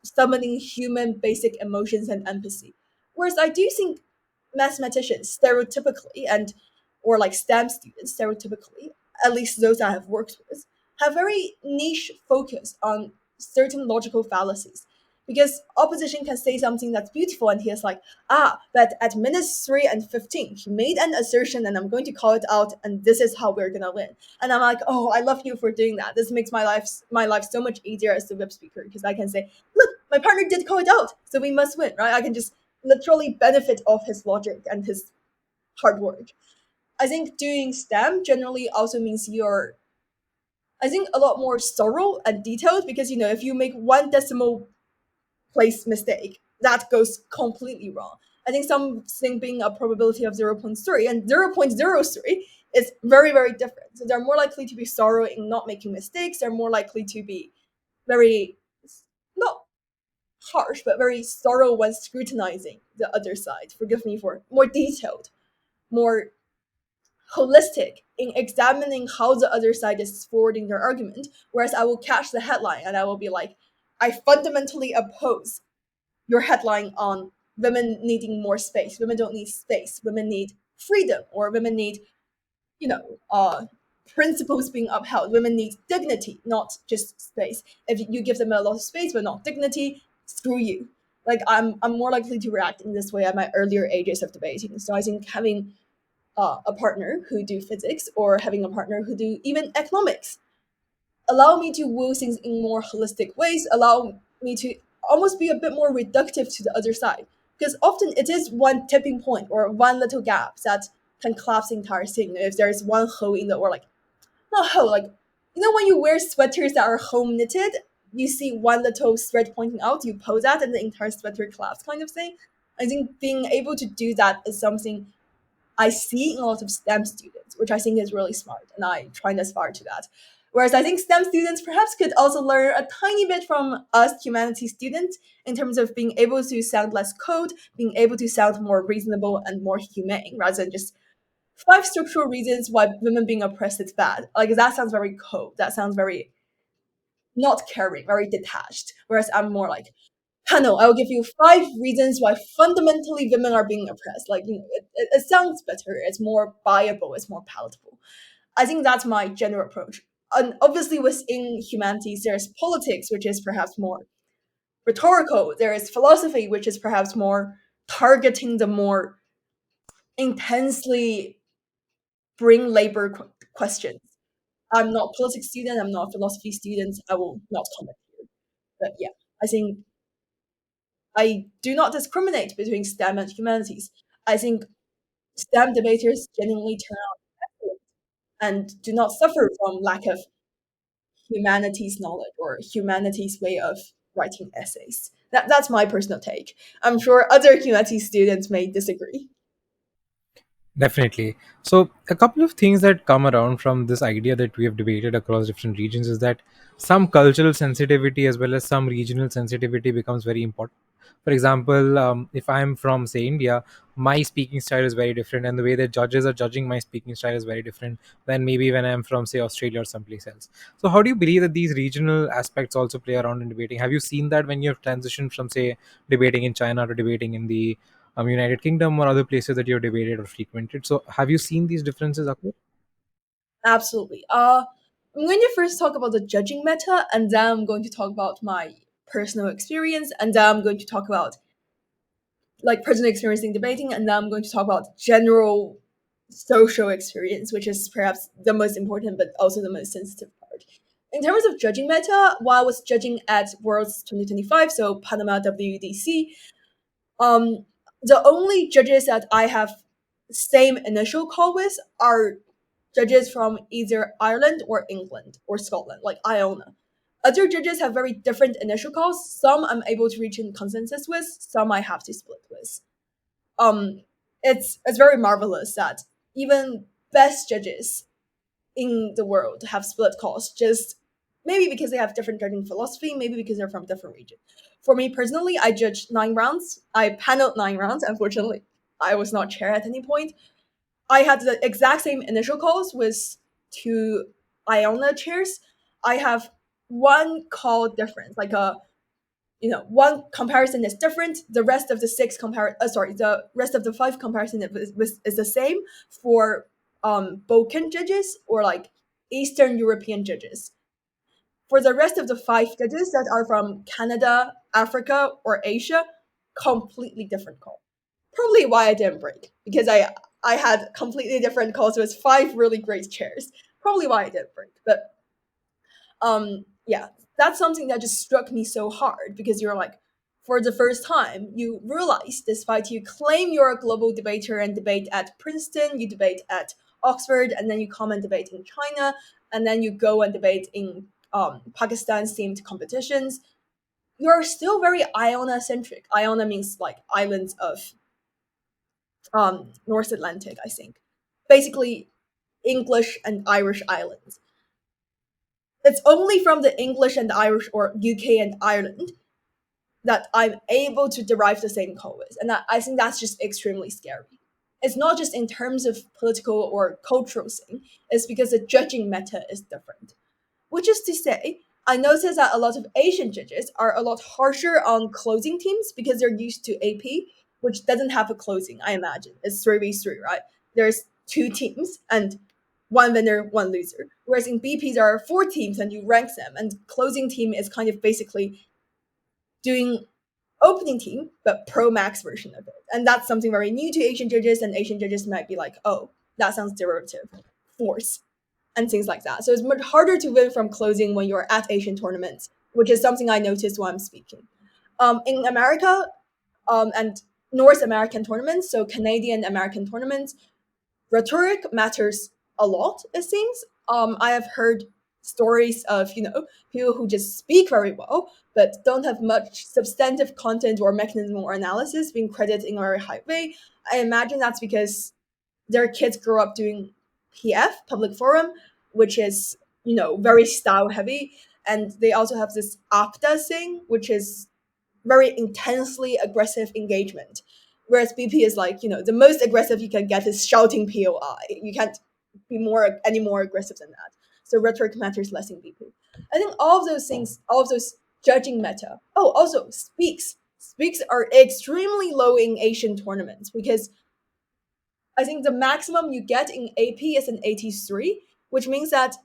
summoning human basic emotions and empathy. Whereas I do think mathematicians stereotypically and or like STEM students stereotypically, at least those I have worked with, have very niche focus on certain logical fallacies. Because opposition can say something that's beautiful, and he's like, but at minutes 3 and 15, he made an assertion, and I'm going to call it out, and this is how we're gonna win. And I'm like, oh, I love you for doing that. This makes my life so much easier as the web speaker because I can say, look, my partner did call it out, so we must win, right? I can just literally benefit off his logic and his hard work. I think doing STEM generally also means you're I think a lot more thorough and detailed because if you make one decimal place mistake, that goes completely wrong. I think something being a probability of zero point 0.3 and 0.03 is very, very different. So they're more likely to be thorough in not making mistakes. They're more likely to be very, not harsh, but very thorough when scrutinizing the other side. Forgive me for more detailed, more holistic in examining how the other side is forwarding their argument, whereas I will catch the headline and I will be like, I fundamentally oppose your headline on women needing more space. Women don't need space. Women need freedom, or women need, you know, uh, principles being upheld. Women need dignity, not just space. If you give them a lot of space but not dignity, screw you. Like I'm more likely to react in this way at my earlier ages of debating. So I think having a partner who do physics or having a partner who do even economics allow me to woo things in more holistic ways, allow me to almost be a bit more reductive to the other side. Because often it is one tipping point or one little gap that can collapse the entire thing. If there's one hole in the, or like, not hole, like, when you wear sweaters that are home knitted, you see one little thread pointing out, you pull that, and the entire sweater collapse kind of thing. I think being able to do that is something I see in a lot of STEM students, which I think is really smart, and I try and aspire to that. Whereas I think STEM students perhaps could also learn a tiny bit from us humanities students in terms of being able to sound less cold, being able to sound more reasonable and more humane, rather than just five structural reasons why women being oppressed is bad. Like that sounds very cold. That sounds very not caring, very detached. Whereas I'm more like, Hano, I will give you five reasons why fundamentally women are being oppressed. Like, it sounds better. It's more viable. It's more palatable. I think that's my general approach. And obviously, within humanities, there's politics, which is perhaps more rhetorical. There is philosophy, which is perhaps more targeting the more intensely bring labor questions. I'm not a politics student. I'm not a philosophy student. I will not comment here. But yeah, I think I do not discriminate between STEM and humanities. I think STEM debaters genuinely turn out excellent and do not suffer from lack of humanities knowledge or humanities way of writing essays. That's my personal take. I'm sure other humanities students may disagree. Definitely. So, a couple of things that come around from this idea that we have debated across different regions is that some cultural sensitivity as well as some regional sensitivity becomes very important. For example, if I'm from, say, India, my speaking style is very different, and the way that judges are judging my speaking style is very different than maybe when I'm from, say, Australia or someplace else. So, how do you believe that these regional aspects also play around in debating? Have you seen that when you've transitioned from, say, debating in China to debating in the United Kingdom or other places that you've debated or frequented? So, have you seen these differences occur? Absolutely. I'm going to first talk about the judging meta, and then I'm going to talk about my personal experience, and then I'm going to talk about like personal experience in debating, and then I'm going to talk about general social experience, which is perhaps the most important but also the most sensitive part. In terms of judging meta, while I was judging at Worlds 2025, so Panama WDC, um, the only judges that I have same initial call with are judges from either Ireland or England or Scotland, like Iona. Other judges have very different initial calls. Some I'm able to reach in consensus with, some I have to split with. Um, it's very marvelous that even best judges in the world have split calls, just maybe because they have different judging philosophy, maybe because they're from different regions. For me personally, I judged 9 rounds. I paneled 9 rounds. Unfortunately, I was not chair at any point. I had the exact same initial calls with two Iona chairs. I have one call difference, like a one comparison is different. The rest of the the rest of the five comparison is the same for Balkan judges or like Eastern European judges. For the rest of the five judges that are from Canada, Africa, or Asia, completely different call. Probably why I didn't break because I had completely different calls with five really great chairs. Probably why I didn't break, but yeah, that's something that just struck me so hard because you're like, for the first time, you realize despite you claim you're a global debater and debate at Princeton, you debate at Oxford, and then you come and debate in China, and then you go and debate in Pakistan themed competitions. You're still very Iona centric. Iona means like islands of North Atlantic, I think. Basically, English and Irish islands. It's only from the English and Irish or UK and Ireland that I'm able to derive the same code with. And I think that's just extremely scary. It's not just in terms of political or cultural thing, it's because the judging meta is different. Which is to say, I noticed that a lot of Asian judges are a lot harsher on closing teams because they're used to AP, which doesn't have a closing, I imagine. It's 3v3, right? There's two teams, and one winner, one loser. Whereas in BP, there are four teams and you rank them, and closing team is kind of basically doing opening team, but pro max version of it. And that's something very new to Asian judges, and Asian judges might be like, oh, that sounds derivative, force, and things like that. So it's much harder to win from closing when you're at Asian tournaments, which is something I noticed while I'm speaking. In America and North American tournaments, so Canadian American tournaments, rhetoric matters a lot, it seems. I have heard stories of, people who just speak very well, but don't have much substantive content or mechanism or analysis being credited in a very high way. I imagine that's because their kids grow up doing PF, public forum, which is, very style heavy. And they also have this APTA thing, which is very intensely aggressive engagement. Whereas BP is like, the most aggressive you can get is shouting POI. You can't be any more aggressive than that. So rhetoric matters less in BP. I think all of those things, all of those judging meta. Oh, also speaks. Speaks are extremely low in Asian tournaments because I think the maximum you get in AP is an 83, which means that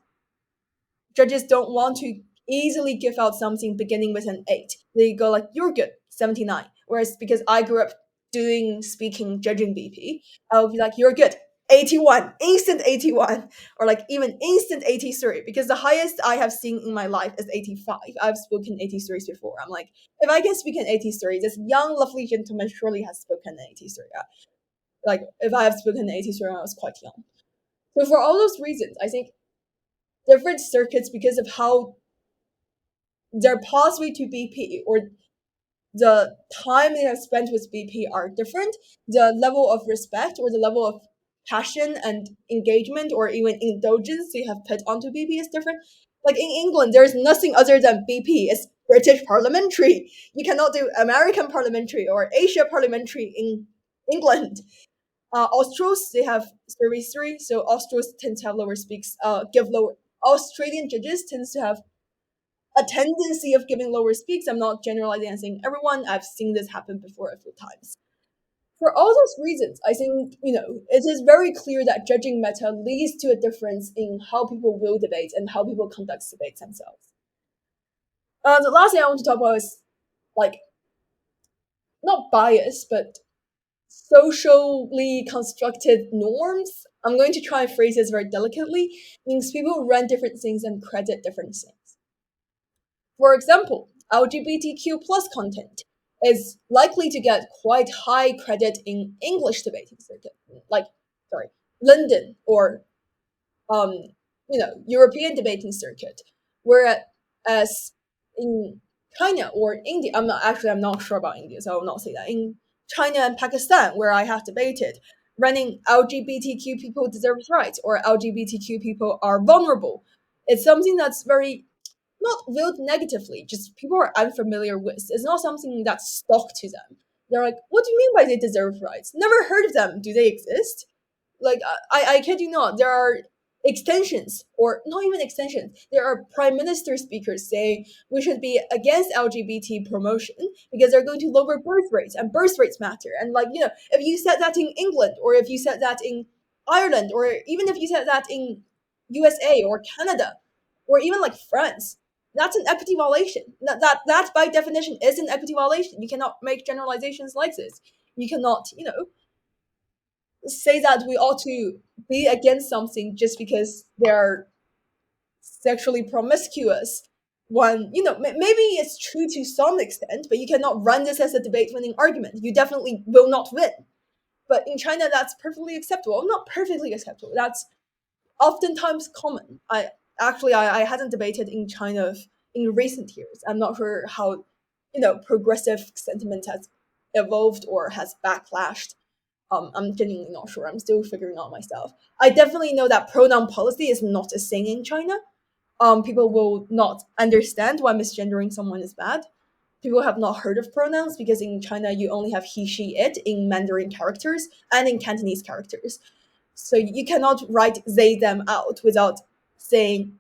judges don't want to easily give out something beginning with an 8. They go like, you're good, 79. Whereas because I grew up doing speaking judging BP, I would be like, you're good, 81, instant 81, or like even instant 83, because the highest I have seen in my life is 85. I've spoken 83s before. I'm like, if I can speak an 83, this young, lovely gentleman surely has spoken an 83. Like, if I have spoken an 83 when I was quite young. So for all those reasons, I think different circuits, because of how their pathway to BP or the time they have spent with BP are different. The level of respect or the level of passion and engagement or even indulgence they have put onto BP is different. Like in England, there's nothing other than BP. It's British parliamentary. You cannot do American parliamentary or Asia parliamentary in England. Australs, they have service three, so Australs tend to have lower speaks, give lower. Australian judges tends to have a tendency of giving lower speaks. I'm not generalizing and saying everyone. I've seen this happen before a few times. For all those reasons, I think, it is very clear that judging meta leads to a difference in how people will debate and how people conduct debates themselves. The last thing I want to talk about is like not bias, but socially constructed norms. I'm going to try and phrase this very delicately. Means people run different things and credit different things. For example, LGBTQ plus content is likely to get quite high credit in English debating circuit, like sorry, London or um, European debating circuit, whereas in China or India, I'm not sure about India, so I will not say that. In China and Pakistan, where I have debated, running LGBTQ people deserve rights or LGBTQ people are vulnerable. It's something that's very not viewed negatively, just people are unfamiliar with. It's not something that's stuck to them. They're like, what do you mean by they deserve rights? Never heard of them. Do they exist? Like, I kid you not, there are extensions, or not even extensions, there are prime minister speakers saying we should be against LGBT promotion because they're going to lower birth rates and birth rates matter. And like, if you said that in England, or if you said that in Ireland, or even if you said that in USA or Canada, or even like France, that's an equity violation. That by definition is an equity violation. You cannot make generalizations like this. You cannot, say that we ought to be against something just because they're sexually promiscuous. One, maybe it's true to some extent, but you cannot run this as a debate winning argument. You definitely will not win. But in China, that's perfectly acceptable. Not perfectly acceptable. That's oftentimes common. I hadn't debated in China in recent years. I'm not sure how progressive sentiment has evolved or has backlashed. I'm genuinely not sure. I'm still figuring out myself. I definitely know that pronoun policy is not a thing in China. People will not understand why misgendering someone is bad. People have not heard of pronouns because in China you only have he, she, it in Mandarin characters and in Cantonese characters. So you cannot write they, them out without saying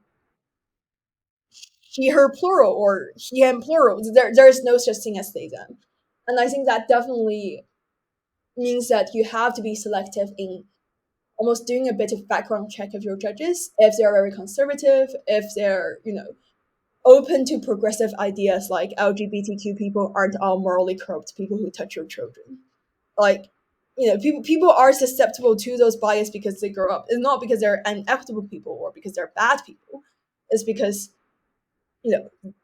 he, her plural or he, him plural. There is no such thing as they, them. And I think that definitely means that you have to be selective in almost doing a bit of background check of your judges, if they're very conservative, if they're, open to progressive ideas like LGBTQ people aren't all morally corrupt people who touch your children. Like, people are susceptible to those bias because they grow up. It's not because they're unequitable people or because they're bad people. It's because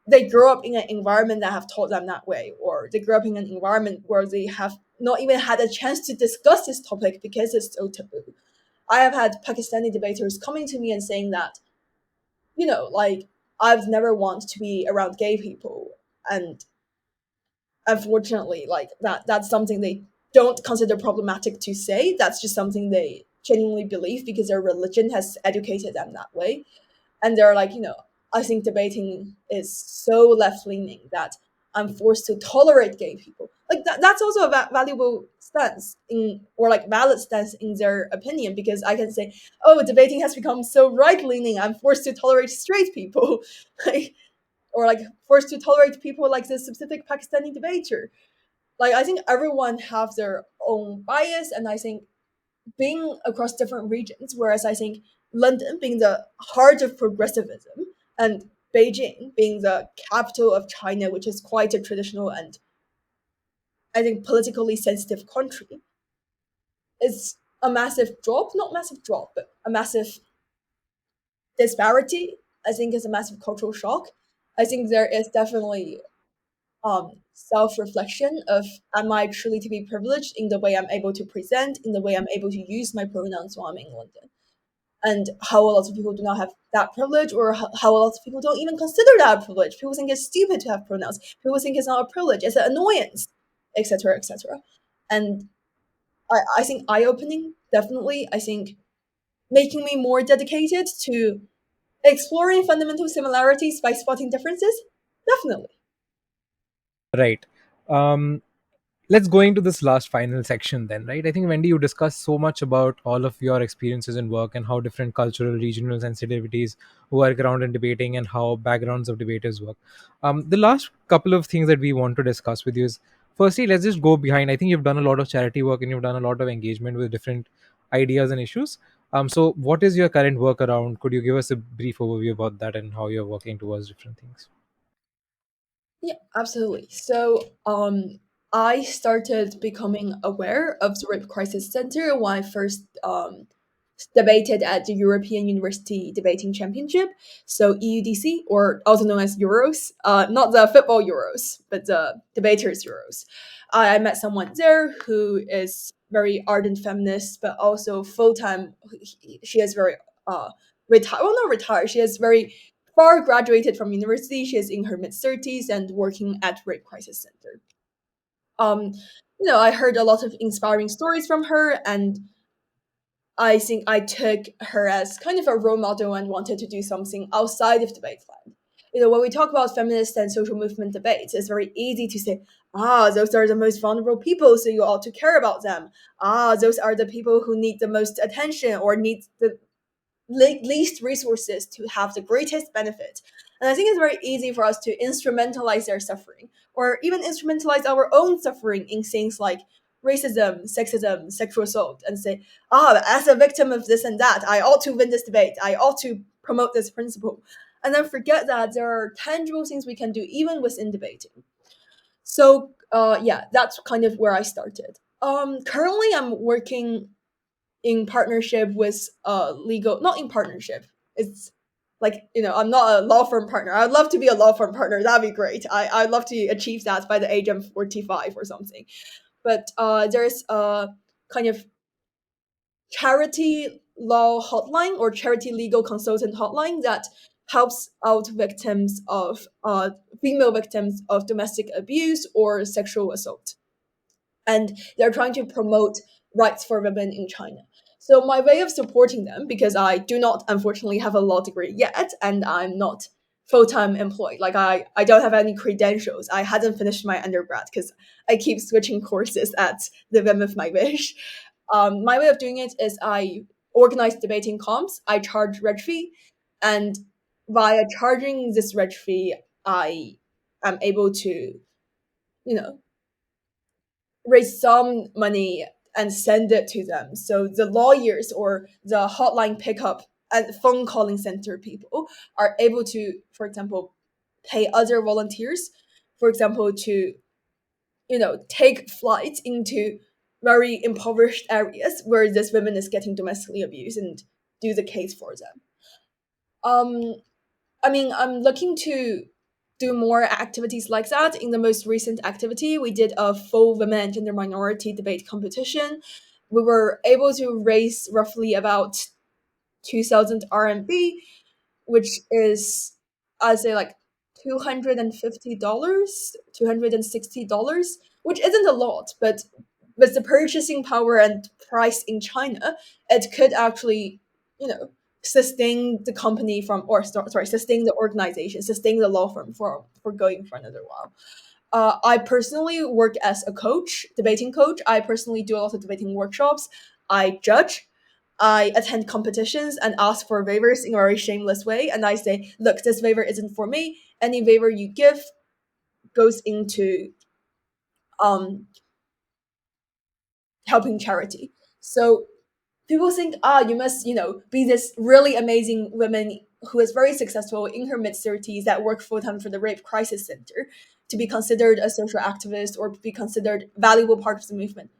they grow up in an environment that have taught them that way, or they grow up in an environment where they have not even had a chance to discuss this topic because it's so taboo. I have had Pakistani debaters coming to me and saying that, like, I've never wanted to be around gay people, and unfortunately, like, that's something they don't consider problematic to say. That's just something they genuinely believe because their religion has educated them that way. And they're like, I think debating is so left leaning that I'm forced to tolerate gay people. Like, that's also a valuable stance in, or like valid stance in their opinion, because I can say, oh, debating has become so right leaning, I'm forced to tolerate straight people. Like, or like forced to tolerate people like this specific Pakistani debater. Like, I think everyone have their own bias, and I think being across different regions, whereas I think London being the heart of progressivism and Beijing being the capital of China, which is quite a traditional and I think politically sensitive country, is a massive drop, not massive drop, but a massive disparity. I think is a massive cultural shock. I think there is definitely self reflection of, am I truly to be privileged in the way I'm able to present, in the way I'm able to use my pronouns while I'm in London, and how a lot of people do not have that privilege, or how a lot of people don't even consider that a privilege. People think it's stupid to have pronouns. People think it's not a privilege, it's an annoyance, etc., etc. And I think eye opening, definitely. I think making me more dedicated to exploring fundamental similarities by spotting differences, definitely. Right. Um, let's go into this last final section then, right? I think, Wendy, you discussed so much about all of your experiences in work and how different cultural, regional sensitivities work around in debating and how backgrounds of debaters work. The last couple of things that we want to discuss with you is, firstly, let's just go behind. I think you've done a lot of charity work and you've done a lot of engagement with different ideas and issues. So what is your current work around? Could you give us a brief overview about that and how you're working towards different things? Yeah, absolutely. So, I started becoming aware of the Rape Crisis Center when I first debated at the European University Debating Championship, so EUDC, or also known as Euros, not the football Euros, but the debaters Euros. I met someone there who is very ardent feminist, but also full time. She is very retired. Well, not retired. She is very far graduated from university. She is in her mid 30s and working at Rape Crisis Center. Um, I heard a lot of inspiring stories from her, and I think I took her as kind of a role model and wanted to do something outside of debate land. When we talk about feminist and social movement debates, it's very easy to say, those are the most vulnerable people, so you ought to care about them. Those are the people who need the most attention or need the least resources to have the greatest benefit. And I think it's very easy for us to instrumentalize their suffering, or even instrumentalize our own suffering in things like racism, sexism, sexual assault, and say, as a victim of this and that, I ought to win this debate, I ought to promote this principle. And then forget that there are tangible things we can do even within debating. So, yeah, that's kind of where I started. Currently, I'm working in partnership with legal, not in partnership, it's like, I'm not a law firm partner. I'd love to be a law firm partner, that'd be great. I'd love to achieve that by the age of 45 or something. But there's a kind of charity law hotline or charity legal consultant hotline that helps out victims of female victims of domestic abuse or sexual assault, and they're trying to promote rights for women in China. So my way of supporting them, because I do not unfortunately have a law degree yet, and I'm not full-time employed. Like, I don't have any credentials. I hadn't finished my undergrad because I keep switching courses at the whim of my wish. My way of doing it is I organize debating comps. I charge reg fee, and via charging this reg fee, I am able to, you know, raise some money and send it to them. So the lawyers or the hotline pickup and phone calling center people are able to, for example, pay other volunteers, for example, to take flights into very impoverished areas where this woman is getting domestically abused and do the case for them. Um, I mean, I'm looking to do more activities like that. In the most recent activity, we did a full women and gender minority debate competition. We were able to raise roughly about 2,000 RMB, which is, I'd say, like $250, $260, which isn't a lot, but with the purchasing power and price in China, it could actually, sustain the company from, or sorry, sustain the organization, sustain the law firm for going for another while. I personally work as a coach, debating coach. I personally do a lot of debating workshops. I judge. I attend competitions and ask for waivers in a very shameless way. And I say, look, this waiver isn't for me. Any waiver you give goes into um, helping charity. So people think, you must, be this really amazing woman who is very successful in her mid 30s that work full time for the Rape Crisis Center to be considered a social activist or be considered a valuable part of the movement.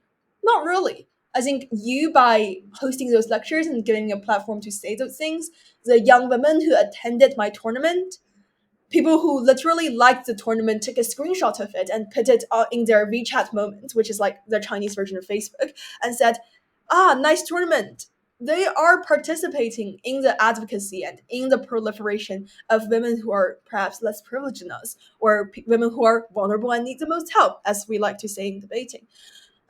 Not really. I think you, by hosting those lectures and giving a platform to say those things, the young women who attended my tournament, people who literally liked the tournament took a screenshot of it and put it in their WeChat moment, which is like the Chinese version of Facebook, and said, nice tournament. They are participating in the advocacy and in the proliferation of women who are perhaps less privileged than us, or women who are vulnerable and need the most help, as we like to say in debating.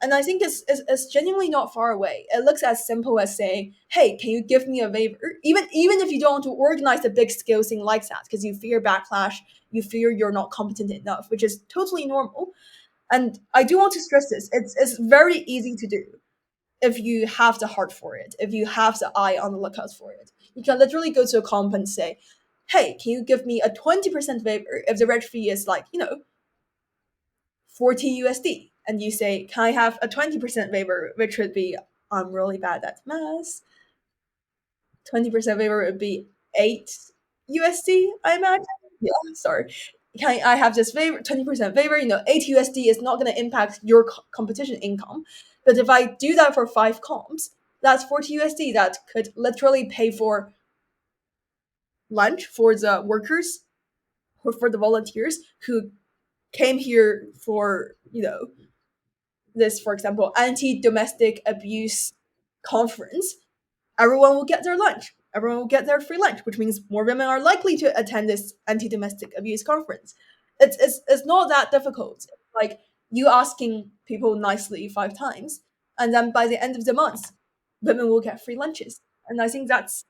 And I think it's genuinely not far away. It looks as simple as saying, "Hey, can you give me a waiver?" Even if you don't want to organize a big scale thing like that, because you fear backlash, you fear you're not competent enough, which is totally normal. And I do want to stress this: it's very easy to do if you have the heart for it, if you have the eye on the lookout for it. You can literally go to a comp and say, "Hey, can you give me a 20% waiver if the reg fee is like 40 USD?" And you say, "Can I have a 20% waiver?" Which would be, I'm really bad at math. 20% waiver would be 8 USD, I imagine. Yeah, sorry. Can I have this waiver, 20% waiver? 8 USD is not going to impact your competition income. But if I do that for 5 comps, that's 40 USD that could literally pay for lunch for the workers or for the volunteers who came here for, this, for example, anti-domestic abuse conference. Everyone will get their lunch. Everyone will get their free lunch, which means more women are likely to attend this anti-domestic abuse conference. It's not that difficult. Like, you asking people nicely 5 times, and then by the end of the month, women will get free lunches. And I think that's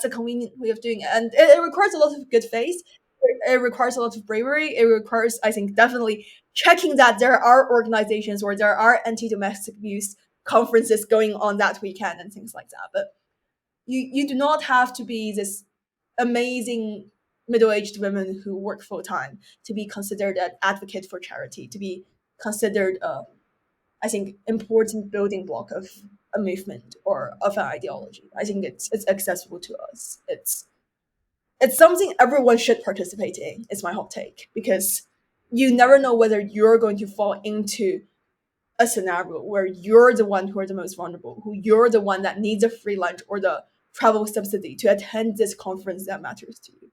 a convenient way of doing it. And it requires a lot of good faith. It requires a lot of bravery. It requires, I think, definitely checking that there are organizations or there are anti-domestic abuse conferences going on that weekend and things like that. But you do not have to be this amazing middle-aged women who work full-time to be considered an advocate for charity, to be considered a, I think, important building block of a movement or of an ideology. I think it's accessible to us. It's something everyone should participate in. It's my hot take, because you never know whether you're going to fall into a scenario where you're the one who are the most vulnerable, who you're the one that needs a free lunch or the travel subsidy to attend this conference that matters to you.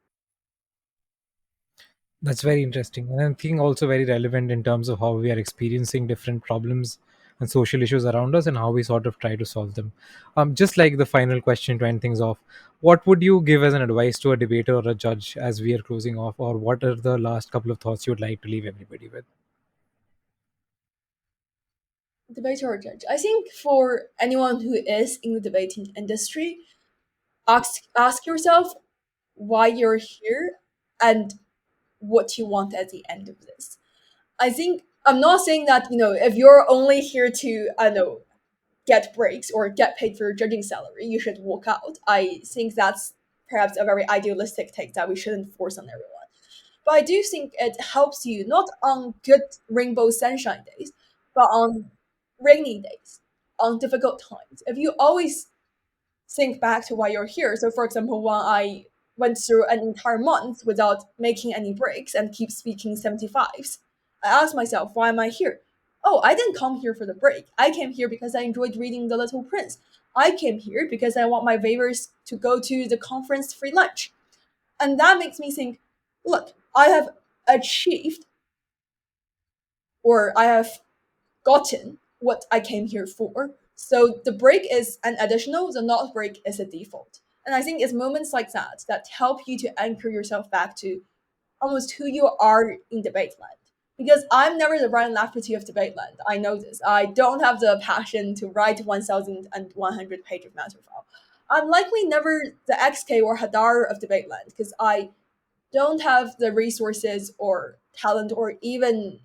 That's very interesting. And I think also very relevant in terms of how we are experiencing different problems and social issues around us and how we sort of try to solve them. Just like the final question to end things off, what would you give as an advice to a debater or a judge as we are closing off? Or what are the last couple of thoughts you'd like to leave everybody with? Debater or judge. I think for anyone who is in the debating industry, ask yourself why you're here and what you want at the end of this. I think I'm not saying that, if you're only here to, I don't know, get breaks or get paid for your judging salary, you should walk out. I think that's perhaps a very idealistic take that we shouldn't force on everyone. But I do think it helps you not on good rainbow sunshine days, but on rainy days. on difficult times. If you always think back to why you're here. So, for example, when I went through an entire month without making any breaks and keep speaking 75s, I asked myself, why am I here? Oh, I didn't come here for the break. I came here because I enjoyed reading The Little Prince. I came here because I want my favors to go to the conference free lunch. And that makes me think, look, I have achieved or I have gotten what I came here for. So the break is an additional, the not break is a default. And I think it's moments like that that help you to anchor yourself back to almost who you are in debate land. Because I'm never the Ryan Lafferty of debate land. I know this. I don't have the passion to write 1,100 page of matter file. I'm likely never the XK or Hadar of debate land because I don't have the resources or talent or even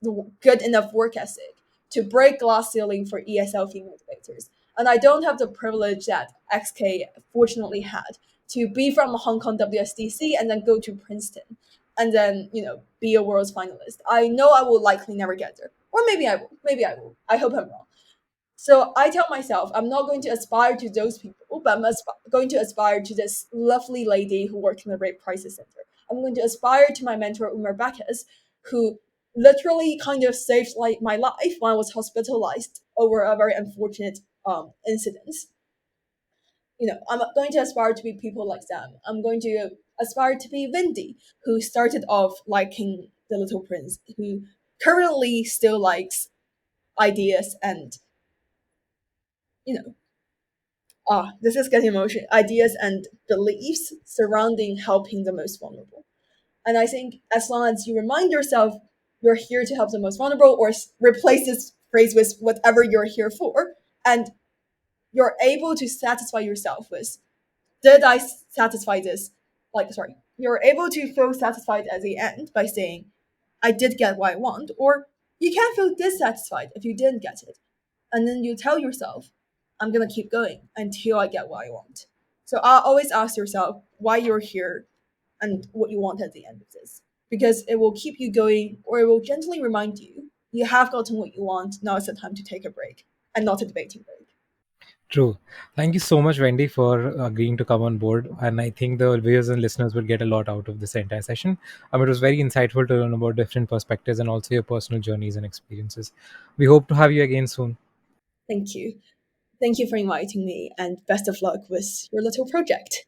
the good enough work ethic to break glass ceiling for ESL female debaters. And I don't have the privilege that XK fortunately had to be from Hong Kong WSDC and then go to Princeton and then, be a world's finalist. I know I will likely never get there. Or maybe I will. Maybe I will. I hope I'm wrong. So I tell myself I'm not going to aspire to those people, but going to aspire to this lovely lady who worked in the Rape Crisis Center. I'm going to aspire to my mentor Umar Bakas, who literally kind of saved my life when I was hospitalized over a very unfortunate incident. I'm going to aspire to be people like them. I'm going to aspire to be Wendy, who started off liking The Little Prince, who currently still likes ideas and you know this is getting emotional, ideas and beliefs surrounding helping the most vulnerable. And I think as long as you remind yourself you're here to help the most vulnerable, or replace this phrase with whatever you're here for, and you're able to satisfy yourself with, did I satisfy this? You're able to feel satisfied at the end by saying, I did get what I want, or you can feel dissatisfied if you didn't get it. And then you tell yourself, I'm gonna keep going until I get what I want. So I always ask yourself why you're here and what you want at the end of this. Because it will keep you going, or it will gently remind you you have gotten what you want. Now it's the time to take a break and not a debating break. True. Thank you so much, Wendy, for agreeing to come on board. And I think the viewers and listeners will get a lot out of this entire session. It was very insightful to learn about different perspectives and also your personal journeys and experiences. We hope to have you again soon. Thank you. Thank you for inviting me, and best of luck with your little project.